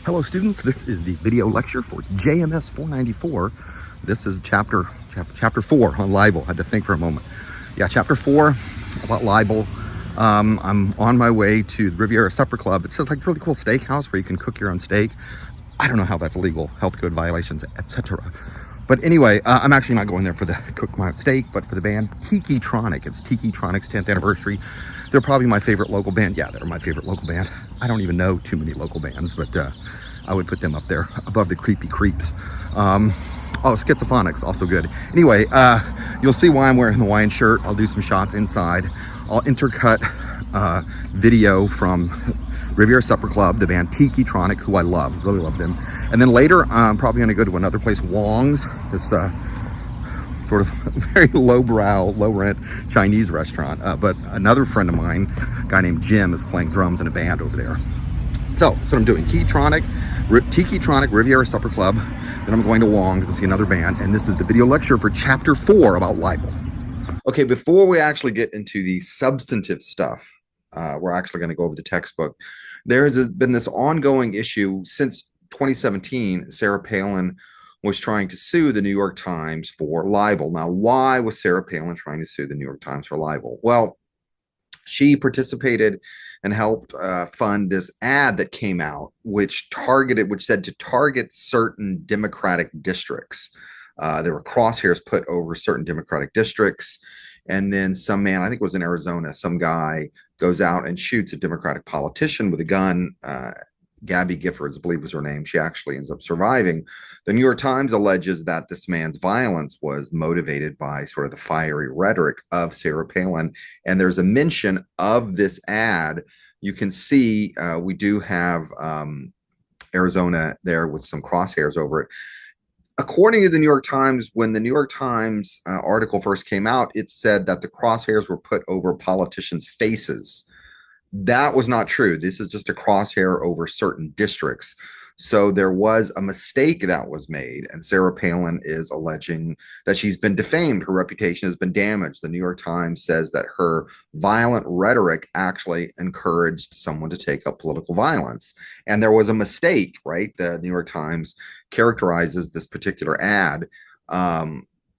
Hello students, this is the video lecture for JMS 494. This is chapter 4 on libel. I had to think for a moment. Yeah, chapter 4 about libel. I'm on my way to the Riviera Supper Club. It says like really cool steakhouse where you can cook your own steak. I don't know how that's legal, health code violations, etc. But anyway, I'm actually not going there for the cook my own steak, but for the band Tiki-Tronic. It's Tiki-Tronic's 10th anniversary. They're probably my favorite local band. Yeah, they're my favorite local band. I don't even know too many local bands, but I would put them up there above the Creepy Creeps. Oh, Schizophonics, also good. Anyway, you'll see why I'm wearing the Hawaiian shirt. I'll do some shots inside. I'll intercut video from Riviera Supper Club, the band Tiki-Tronic, who I love, really love them. And then later, I'm probably going to go to another place, Wong's, this sort of very lowbrow, low-rent Chinese restaurant. But another friend of mine, a guy named Jim, is playing drums in a band over there. So that's what I'm doing. Tiki-Tronic, Riviera Supper Club. Then I'm going to Wong's to see another band. And this is the video lecture for Chapter 4 about libel. Okay, before we actually get into the substantive stuff, we're actually going to go over the textbook. There has been this ongoing issue since 2017. Sarah Palin was trying to sue the New York Times for libel. Now, why was Sarah Palin trying to sue the New York Times for libel? Well, she participated and helped fund this ad that came out, which said to target certain Democratic districts. There were crosshairs put over certain Democratic districts. And then some man, I think it was in Arizona, some guy goes out and shoots a Democratic politician with a gun. Gabby Giffords, I believe was her name. She actually ends up surviving. The New York Times alleges that this man's violence was motivated by sort of the fiery rhetoric of Sarah Palin. And there's a mention of this ad. You can see we do have Arizona there with some crosshairs over it. According to the New York Times, when the New York Times article first came out, it said that the crosshairs were put over politicians' faces. That was not true. This is just a crosshair over certain districts. So there was a mistake that was made, and Sarah Palin is alleging that she's been defamed. Her reputation has been damaged. The New York Times says that her violent rhetoric actually encouraged someone to take up political violence. And there was a mistake, right? The New York Times characterizes this particular ad,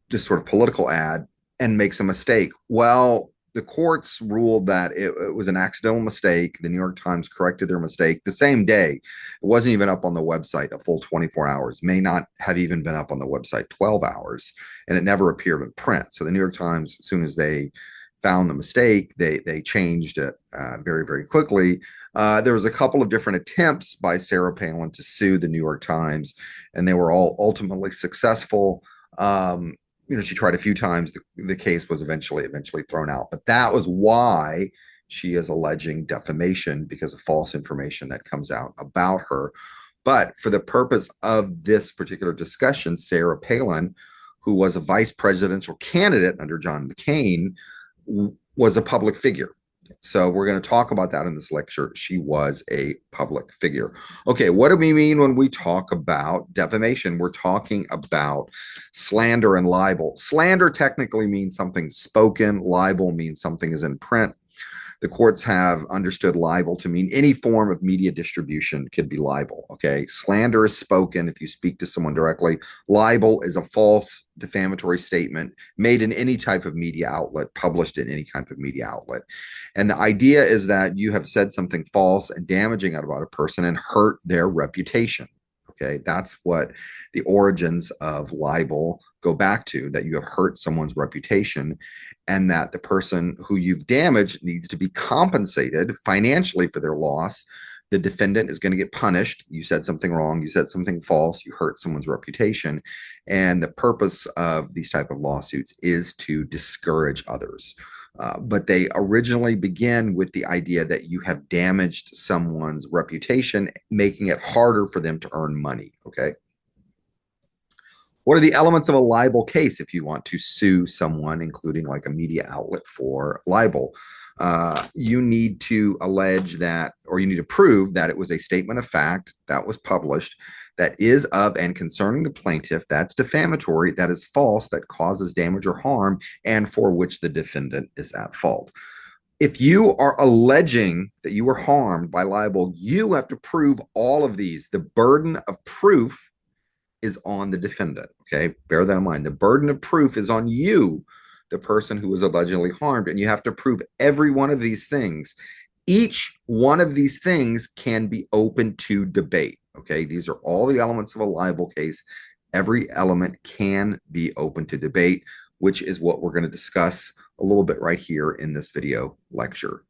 this sort of political ad, and makes a mistake. Well, the courts ruled that it was an accidental mistake. The New York Times corrected their mistake the same day. It wasn't even up on the website a full 24 hours, may not have even been up on the website 12 hours, and it never appeared in print. So the New York Times, as soon as they found the mistake, they changed it very, very quickly. There was a couple of different attempts by Sarah Palin to sue the New York Times, and they were all ultimately successful. She tried a few times. The case was eventually thrown out. But that was why she is alleging defamation, because of false information that comes out about her. But for the purpose of this particular discussion, Sarah Palin, who was a vice presidential candidate under John McCain, was a public figure. So we're going to talk about that in this lecture. She was a public figure. Okay, what do we mean when we talk about defamation? We're talking about slander and libel. Slander technically means something spoken. Libel means something is in print. The courts have understood libel to mean any form of media distribution could be libel, okay? Slander is spoken if you speak to someone directly. Libel is a false defamatory statement made in any type of media outlet, published in any kind of media outlet. And the idea is that you have said something false and damaging about a person and hurt their reputation. Okay, that's what the origins of libel go back to, that you have hurt someone's reputation and that the person who you've damaged needs to be compensated financially for their loss. The defendant is going to get punished. You said something wrong. You said something false. You hurt someone's reputation. And the purpose of these type of lawsuits is to discourage others. But they originally begin with the idea that you have damaged someone's reputation, making it harder for them to earn money, okay? What are the elements of a libel case if you want to sue someone, including like a media outlet, for libel? You need to allege that, or you need to prove that it was a statement of fact that was published that is of and concerning the plaintiff, that's defamatory, that is false, that causes damage or harm, and for which the defendant is at fault. If you are alleging that you were harmed by libel, you have to prove all of these. The burden of proof is on the defendant. Okay, bear that in mind. The burden of proof is on you, the person who was allegedly harmed, and you have to prove every one of these things. Each one of these things can be open to debate. Okay, these are all the elements of a libel case. Every element can be open to debate, which is what we're going to discuss a little bit right here in this video lecture.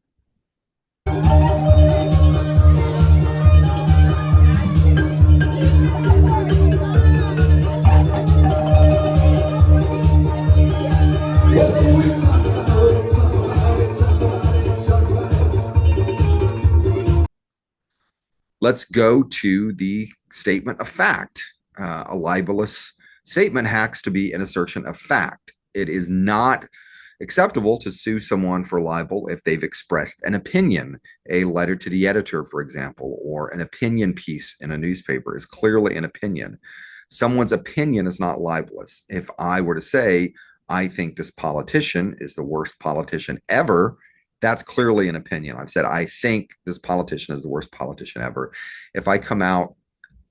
Let's go to the statement of fact. A libelous statement has to be an assertion of fact. It is not acceptable to sue someone for libel if they've expressed an opinion. A letter to the editor, for example, or an opinion piece in a newspaper is clearly an opinion. Someone's opinion is not libelous. If I were to say, I think this politician is the worst politician ever, that's clearly an opinion. I've said, I think this politician is the worst politician ever. If I come out,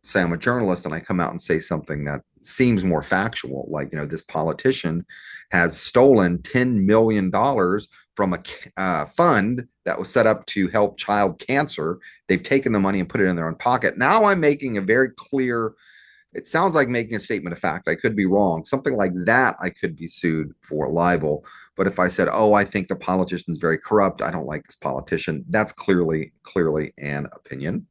say I'm a journalist, and I come out and say something that seems more factual, like, this politician has stolen $10 million from a fund that was set up to help child cancer. They've taken the money and put it in their own pocket. Now I'm making a very clear, it sounds like making a statement of fact. I could be wrong. Something like that, I could be sued for libel. But if I said, oh, I think the politician is very corrupt, I don't like this politician, that's clearly an opinion.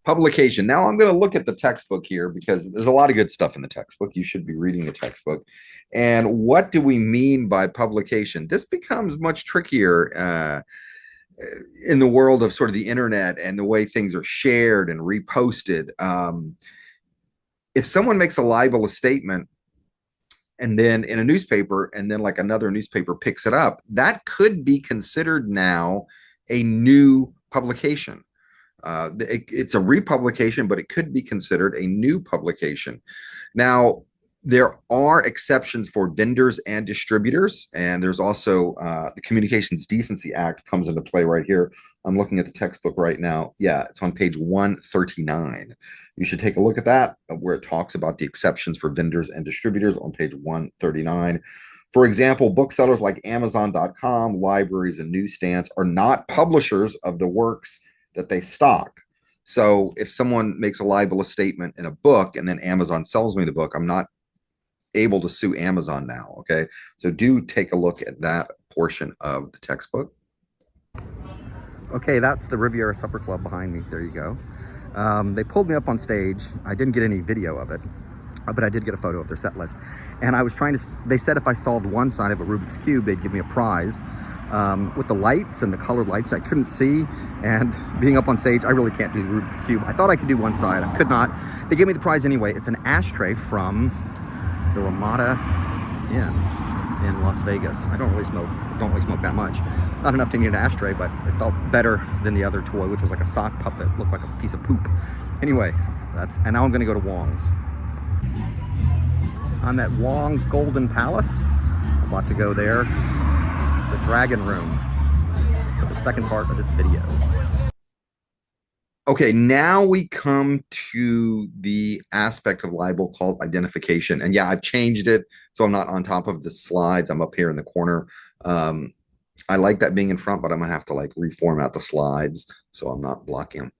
Publication. Now I'm going to look at the textbook here because there's a lot of good stuff in the textbook. You should be reading the textbook. And what do we mean by publication? This becomes much trickier in the world of sort of the internet and the way things are shared and reposted. If someone makes a libelous statement and then in a newspaper, and then like another newspaper picks it up, that could be considered now a new publication. It's a republication, but it could be considered a new publication. Now, there are exceptions for vendors and distributors, and there's also the Communications Decency Act comes into play right here. I'm looking at the textbook right now. Yeah, it's on page 139. You should take a look at that, where it talks about the exceptions for vendors and distributors on page 139. For example, booksellers like Amazon.com, libraries, and newsstands are not publishers of the works that they stock. So if someone makes a libelous statement in a book and then Amazon sells me the book, I'm not able to sue Amazon now. Okay, so do take a look at that portion of the textbook. Okay, that's the Riviera Supper Club behind me. There you go. They pulled me up on stage. I didn't get any video of it, but I did get a photo of their set list. And I was they said if I solved one side of a Rubik's Cube, they'd give me a prize. With the lights and the colored lights, I couldn't see, and being up on stage, I really can't do the Rubik's Cube. I thought I could do one side, I could not. They gave me the prize anyway. It's an ashtray from the Ramada Inn in Las Vegas. I don't really smoke that much. Not enough to need an ashtray, but it felt better than the other toy, which was like a sock puppet, looked like a piece of poop. Anyway, and now I'm gonna go to Wong's. I'm at Wong's Golden Palace. I'm about to go there. The Dragon Room for the second part of this video. Okay, now we come to the aspect of libel called identification. And yeah, I've changed it, so I'm not on top of the slides. I'm up here in the corner. I like that being in front, but I'm gonna have to like reformat the slides so I'm not blocking them.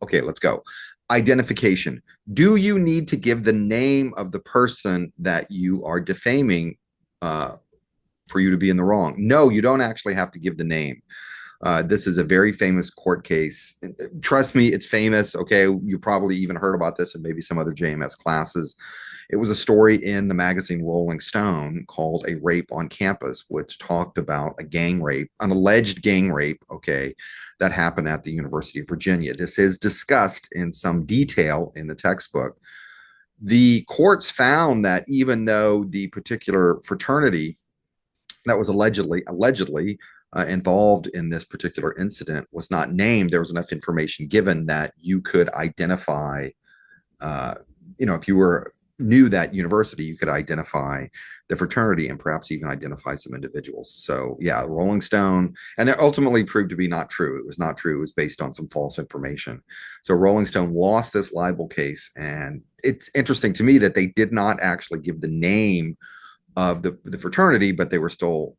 Okay, let's go. Identification. Do you need to give the name of the person that you are defaming for you to be in the wrong? No, you don't actually have to give the name. This is a very famous court case. Trust me, it's famous. Okay, you probably even heard about this in maybe some other JMS classes. It was a story in the magazine Rolling Stone called A Rape on Campus, which talked about a gang rape, an alleged gang rape, okay, that happened at the University of Virginia. This is discussed in some detail in the textbook. The courts found that even though the particular fraternity that was allegedly involved in this particular incident was not named, there was enough information given that you could identify, if you were knew that university, you could identify the fraternity and perhaps even identify some individuals. So yeah, Rolling Stone, and it ultimately proved to be not true. It was not true. It was based on some false information. So Rolling Stone lost this libel case, and it's interesting to me that they did not actually give the name of the fraternity, but they were still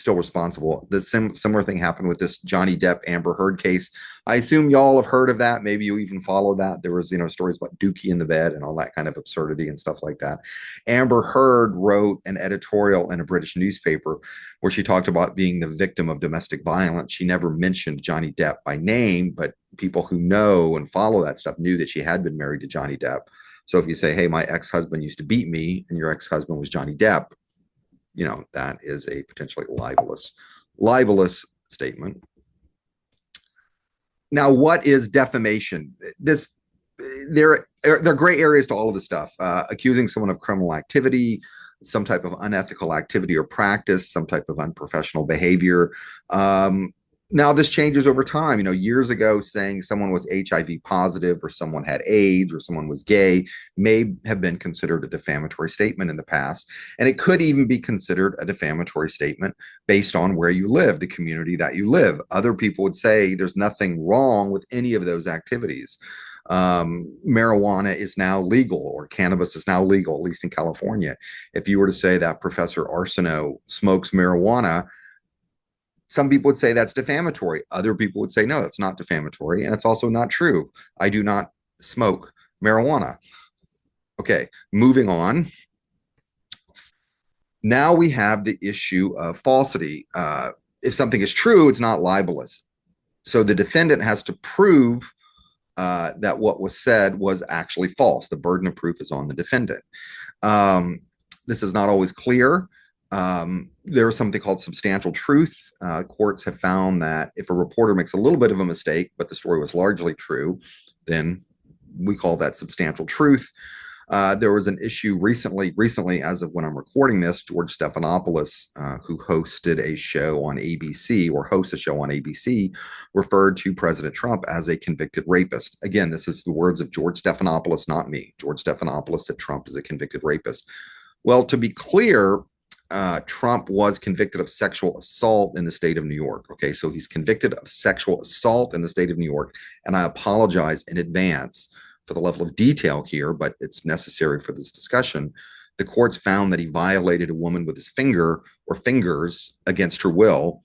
responsible. The similar thing happened with this Johnny Depp Amber Heard case. I assume y'all have heard of that. Maybe you even follow that. There was, stories about Dookie in the bed and all that kind of absurdity and stuff like that. Amber Heard wrote an editorial in a British newspaper where she talked about being the victim of domestic violence. She never mentioned Johnny Depp by name, but people who know and follow that stuff knew that she had been married to Johnny Depp. So if you say, hey, my ex-husband used to beat me, and your ex-husband was Johnny Depp, that is a potentially libelous statement. Now, what is defamation? There are gray areas to all of this stuff. Accusing someone of criminal activity, some type of unethical activity or practice, some type of unprofessional behavior. Now, this changes over time. Years ago, saying someone was HIV positive or someone had AIDS or someone was gay may have been considered a defamatory statement in the past. And it could even be considered a defamatory statement based on where you live, the community that you live. Other people would say there's nothing wrong with any of those activities. Marijuana is now legal, or cannabis is now legal, at least in California. If you were to say that Professor Arsenault smokes marijuana, some people would say that's defamatory. Other people would say, no, that's not defamatory. And it's also not true. I do not smoke marijuana. Okay, moving on. Now we have the issue of falsity. If something is true, it's not libelous. So the defendant has to prove that what was said was actually false. The burden of proof is on the defendant. This is not always clear. There is something called substantial truth. Courts have found that if a reporter makes a little bit of a mistake, but the story was largely true, then we call that substantial truth. There was an issue recently, as of when I'm recording this, George Stephanopoulos, who hosted a show on ABC, or hosts a show on ABC, referred to President Trump as a convicted rapist. Again, this is the words of George Stephanopoulos, not me. George Stephanopoulos said Trump is a convicted rapist. Well, to be clear, Trump was convicted of sexual assault in the state of New York. Okay, so he's convicted of sexual assault in the state of New York. And I apologize in advance for the level of detail here, but it's necessary for this discussion. The courts found that he violated a woman with his finger or fingers against her will.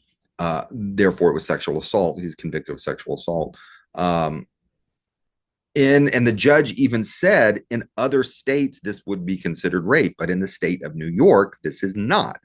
Therefore, it was sexual assault. He's convicted of sexual assault. And the judge even said in other states this would be considered rape, but in the state of New York, this is not.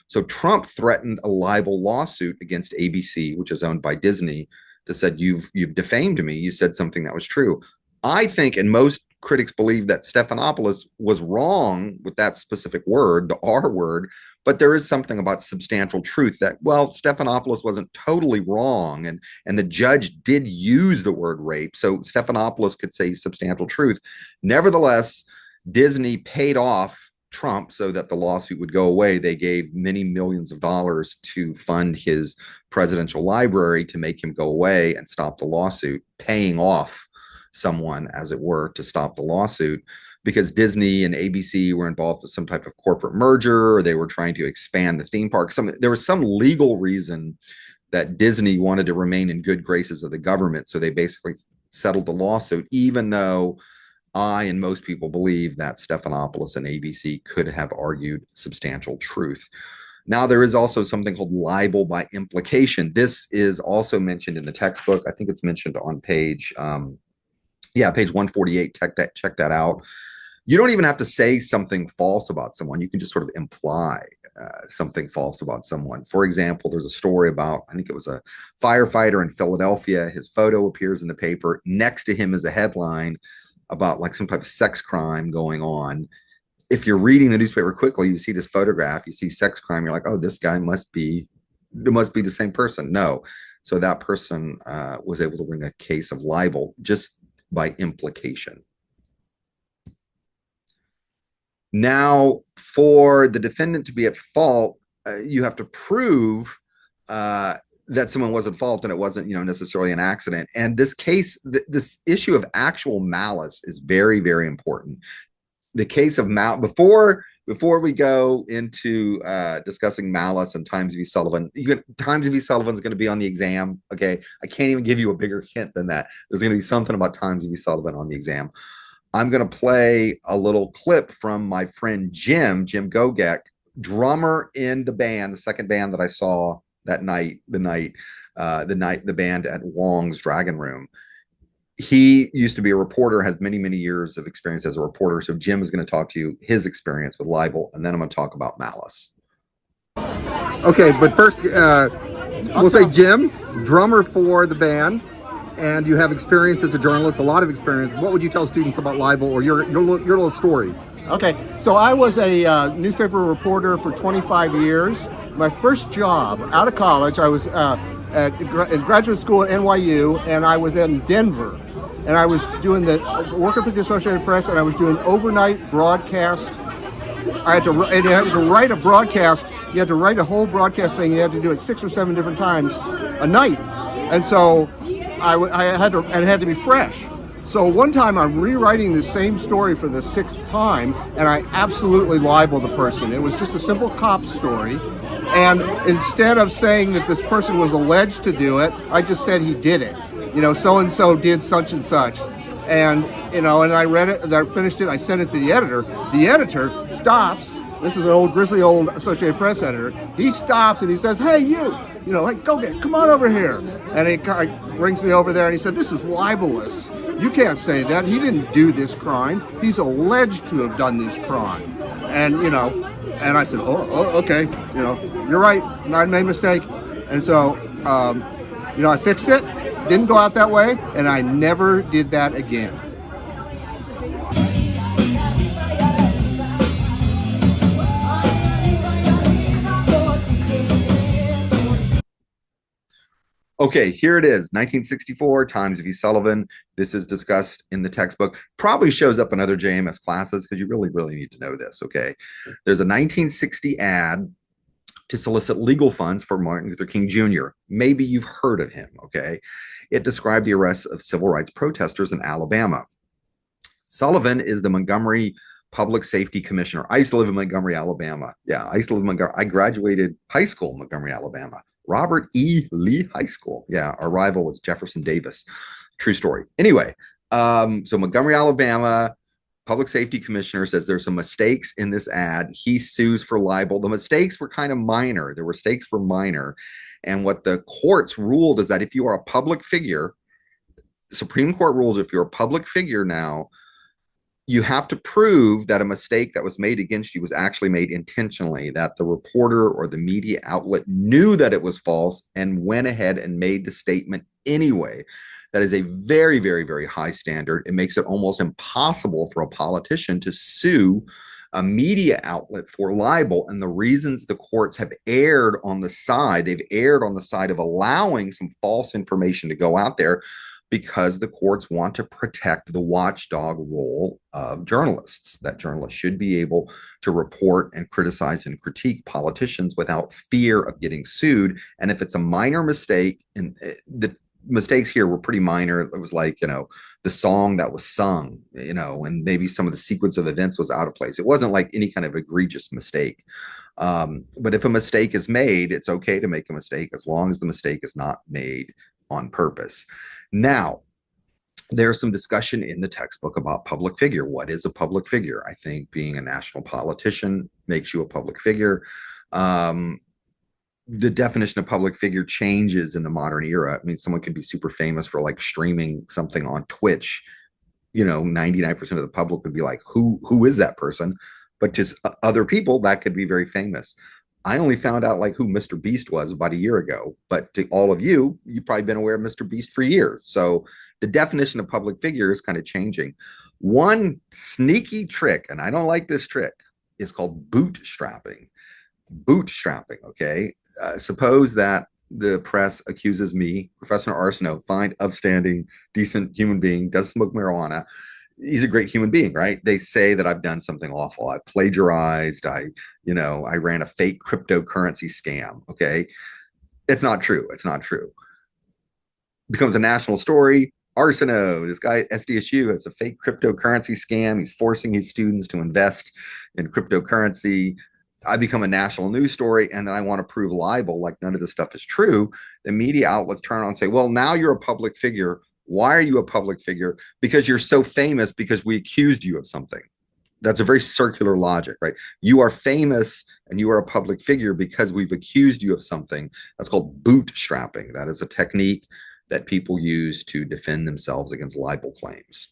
So Trump threatened a libel lawsuit against ABC, which is owned by Disney, that said, you've defamed me. You said something that was true. I think, and most critics believe, that Stephanopoulos was wrong with that specific word, the R word, but there is something about substantial truth that, well, Stephanopoulos wasn't totally wrong, and the judge did use the word rape, so Stephanopoulos could say substantial truth. Nevertheless, Disney paid off Trump so that the lawsuit would go away. They gave many millions of dollars to fund his presidential library to make him go away and stop the lawsuit, paying off someone, as it were, to stop the lawsuit, because Disney and ABC were involved with some type of corporate merger, or they were trying to expand the theme park. There was some legal reason that Disney wanted to remain in good graces of the government, so they basically settled the lawsuit, even though I and most people believe that Stephanopoulos and ABC could have argued substantial truth. Now, there is also something called libel by implication. This is also mentioned in the textbook. I think it's mentioned on page 148. Check that out. You don't even have to say something false about someone. You can just sort of imply something false about someone. For example, there's a story about, I think it was a firefighter in Philadelphia. His photo appears in the paper. Next to him is a headline about like some type of sex crime going on. If you're reading the newspaper quickly, you see this photograph, you see sex crime, you're like, oh, this guy must be the same person. No. So that person was able to bring a case of libel just by implication. Now, for the defendant to be at fault, you have to prove that someone was at fault and it wasn't, necessarily an accident. And this case, this issue of actual malice is very, very important. the case of before we go into discussing Malice and Times v. Sullivan, Times v. Sullivan is going to be on the exam. Okay, I can't even give you a bigger hint than that. There's going to be something about Times v. Sullivan on the exam. I'm going to play a little clip from my friend Jim Gogek, drummer in the band, the second band that I saw that night, the band at Wong's Dragon Room. He used to be a reporter, has many, many years of experience as a reporter. So Jim is going to talk to you his experience with libel, and then I'm going to talk about Malice. Okay, but first, we'll say Jim, drummer for the band, and you have experience as a journalist, a lot of experience. What would you tell students about libel or your little story? Okay, so I was a newspaper reporter for 25 years. My first job out of college, I was in graduate school at NYU, and I was in Denver. And I was working for the Associated Press, and I was doing overnight broadcast. I had to write a broadcast. You had to write a whole broadcast thing. You had to do it 6 or 7 different times a night. And so it had to be fresh. So one time I'm rewriting the same story for the 6th time, and I absolutely libeled the person. It was just a simple cop story. And instead of saying that this person was alleged to do it, I just said he did it. So-and-so did such and such. And, and I read it, and I finished it, I sent it to the editor. The editor stops. This is an grizzly old Associated Press editor. He stops and he says, "Hey, you, come on over here." And he brings me over there and he said, "This is libelous. You can't say that. He didn't do this crime. He's alleged to have done this crime." And, and I said, oh okay, you're right. I made a mistake. And so, I fixed it. Didn't go out that way, and I never did that again. Okay, here it is, 1964, Times v. Sullivan. This is discussed in the textbook. Probably shows up in other JMS classes because you really, really need to know this, okay? There's a 1960 ad to solicit legal funds for Martin Luther King Jr. Maybe you've heard of him, okay? It described the arrests of civil rights protesters in Alabama. Sullivan is the Montgomery Public Safety Commissioner. I used to live in Montgomery, Alabama. Yeah, I used to live in Montgomery. I graduated high school in Montgomery, Alabama. Robert E. Lee High School. Yeah, our rival was Jefferson Davis. True story. Anyway, so Montgomery, Alabama, Public Safety Commissioner says there's some mistakes in this ad. He sues for libel. The mistakes were kind of minor. The mistakes were minor. And what the courts ruled is that if you are a public figure, the Supreme Court rules if you're a public figure now, you have to prove that a mistake that was made against you was actually made intentionally, that the reporter or the media outlet knew that it was false and went ahead and made the statement anyway. That is a very, very, very high standard. It makes it almost impossible for a politician to sue a media outlet for libel. And the reasons the courts have erred on the side, they've erred on the side of allowing some false information to go out there because the courts want to protect the watchdog role of journalists, that journalists should be able to report and criticize and critique politicians without fear of getting sued. And if it's a minor mistake, and the mistakes here were pretty minor. It was like, the song that was sung, and maybe some of the sequence of events was out of place. It wasn't like any kind of egregious mistake. But if a mistake is made, it's okay to make a mistake as long as the mistake is not made on purpose. Now, there's some discussion in the textbook about public figure. What is a public figure? I think being a national politician makes you a public figure. The definition of public figure changes in the modern era. I mean, someone could be super famous for like streaming something on Twitch. 99% of the public would be like, who is that person? But just other people, that could be very famous. I only found out like who Mr. Beast was about a year ago, but to all of you, you've probably been aware of Mr. Beast for years. So the definition of public figure is kind of changing. One sneaky trick, and I don't like this trick, is called bootstrapping. Bootstrapping, okay? Suppose that the press accuses me, Professor Arsenault, fine, upstanding, decent human being, does smoke marijuana. He's a great human being, right? They say that I've done something awful. I plagiarized. I ran a fake cryptocurrency scam. Okay. It's not true. It's not true. It becomes a national story. Arsenault, this guy at SDSU, it's a fake cryptocurrency scam. He's forcing his students to invest in cryptocurrency. I become a national news story, and then I want to prove libel, like none of this stuff is true. The media outlets turn on and say, well, now you're a public figure. Why are you a public figure? Because you're so famous because we accused you of something. That's a very circular logic, right? You are famous and you are a public figure because we've accused you of something. That's called bootstrapping. That is a technique that people use to defend themselves against libel claims.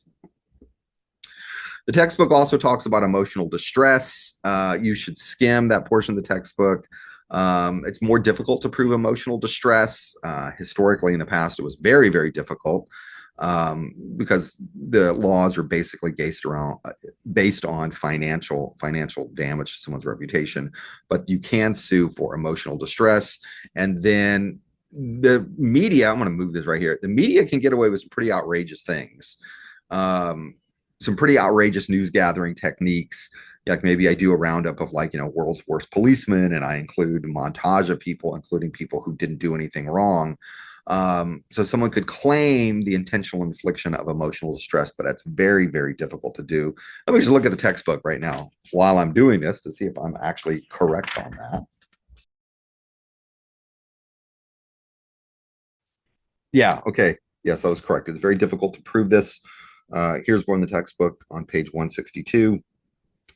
The textbook also talks about emotional distress. You should skim that portion of the textbook. It's more difficult to prove emotional distress. Historically, in the past, it was very, very difficult. Because the laws are basically based on financial damage to someone's reputation, but you can sue for emotional distress. And then the media, I'm going to move this right here. The media can get away with some pretty outrageous things, some pretty outrageous news gathering techniques. Like maybe I do a roundup of world's worst policemen, and I include a montage of people, including people who didn't do anything wrong. So someone could claim the intentional infliction of emotional distress, but that's very, very difficult to do. Let me just look at the textbook right now while I'm doing this to see if I'm actually correct on that. Yeah, okay. Yes, I was correct. It's very difficult to prove this. Here's one in the textbook on page 162.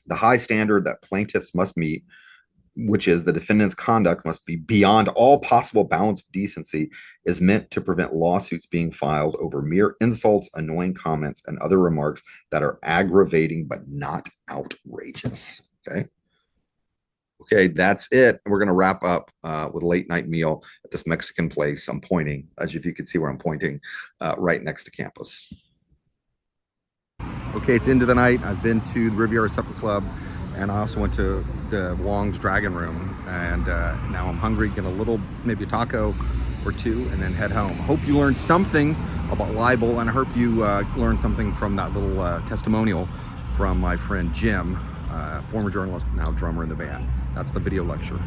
The high standard that plaintiffs must meet, which is the defendant's conduct must be beyond all possible bounds of decency, is meant to prevent lawsuits being filed over mere insults, annoying comments, and other remarks that are aggravating but not outrageous. Okay, that's it. We're going to wrap up with a late night meal at this Mexican place. I'm pointing, as if you could see where I'm pointing, right next to campus. Okay, it's into the night. I've been to the Riviera Supper Club, and I also went to the Wong's Dragon Room, and now I'm hungry. Get a little, maybe a taco or two, and then head home. Hope you learned something about libel, and I hope you learned something from that little testimonial from my friend Jim, former journalist, now drummer in the band. That's the video lecture.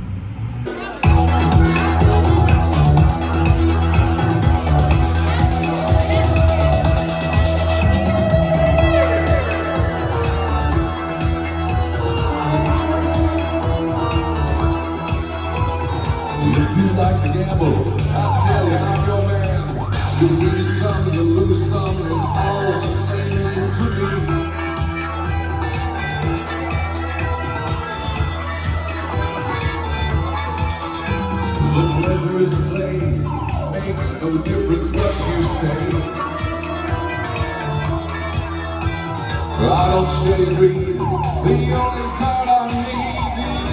If you like to gamble, I'll tell you I'm your man. You win some, you lose some, it's all the same to me. The pleasure is to play, make no difference what you say. I don't shade read, the only card I need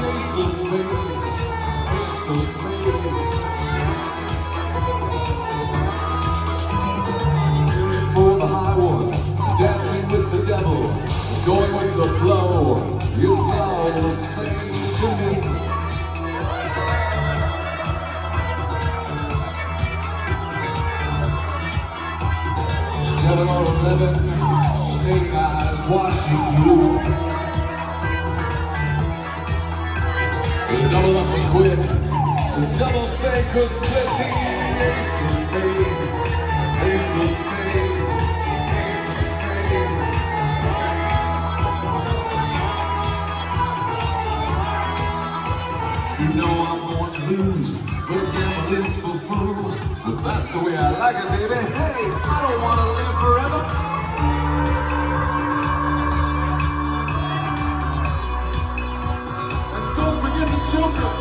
is a space, it's a space. For the high one, dancing with the devil, going with the flow, it's all the same to me. Seven or 11, snake eyes watching you. The double up and quit, the double stake or split, the ace of spades, ace of spades, ace of spades. You know I'm going to lose, but gamble is for fools. But that's the way I like it, baby. Hey, I don't want to live forever. And don't forget the children.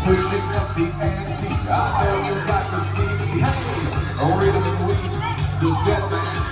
Pushing up the ante, I know you'd like to see me. Hey, rhythm and weed, the dead man